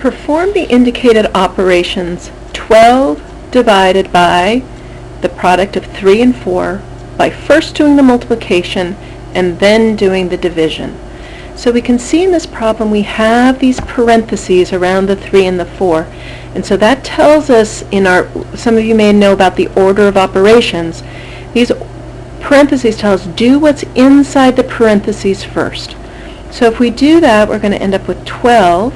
Perform the indicated operations 12 divided by the product of 3 and 4 by first doing the multiplication and then doing the division. So we can see in this problem we have these parentheses around the 3 and the 4. And so that tells us some of you may know about the order of operations. These parentheses tell us do what's inside the parentheses first. So if we do that, we're going to end up with 12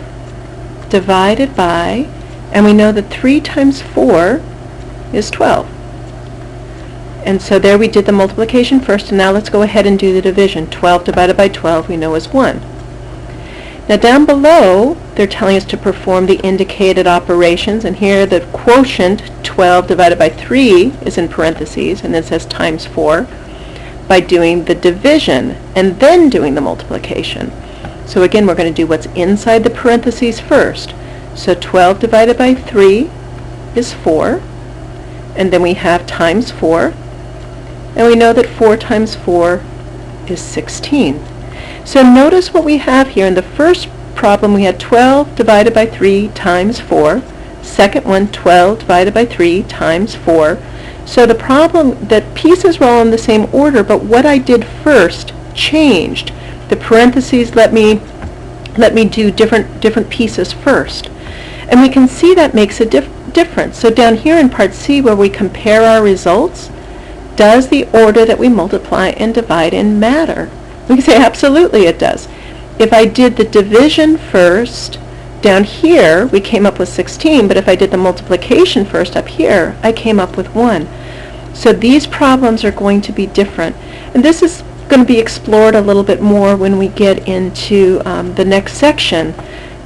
divided by, and we know that 3 times 4 is 12. And so there we did the multiplication first, and now let's go ahead and do the division. 12 divided by 12 we know is 1. Now down below, they're telling us to perform the indicated operations, and here the quotient, 12 divided by 3, is in parentheses, and it says times 4, by doing the division and then doing the multiplication. So again, we're going to do what's inside the parentheses first. So 12 divided by 3 is 4, and then we have times 4, and we know that 4 times 4 is 16. So notice what we have here. In the first problem, we had 12 divided by 3 times 4. Second one, 12 divided by 3 times 4. So the problem, that pieces were all in the same order, but what I did first changed. The parentheses let me do different pieces first. And we can see that makes a difference. So down here in part C, where we compare our results, does the order that we multiply and divide in matter? We can say absolutely it does. If I did the division first, down here we came up with 16, but if I did the multiplication first up here, I came up with 1. So these problems are going to be different. And this is going to be explored a little bit more when we get into the next section,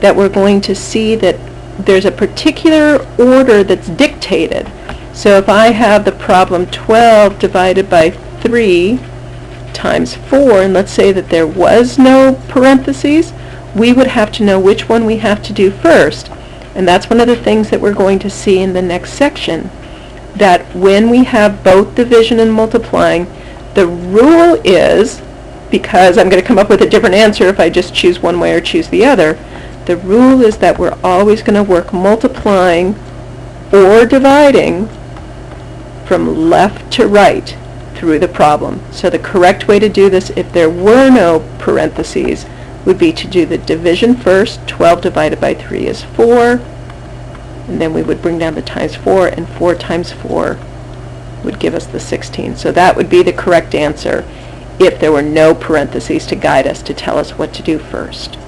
that we're going to see that there's a particular order that's dictated. So if I have the problem 12 divided by 3 times 4, and let's say that there was no parentheses, we would have to know which one we have to do first. And that's one of the things that we're going to see in the next section, that when we have both division and multiplying, the rule is, because I'm going to come up with a different answer if I just choose one way or choose the other, the rule is that we're always going to work multiplying or dividing from left to right through the problem. So the correct way to do this, if there were no parentheses, would be to do the division first. 12 divided by 3 is 4, and then we would bring down the times 4, and 4 times 4 would give us the 16. So that would be the correct answer if there were no parentheses to guide us, to tell us what to do first.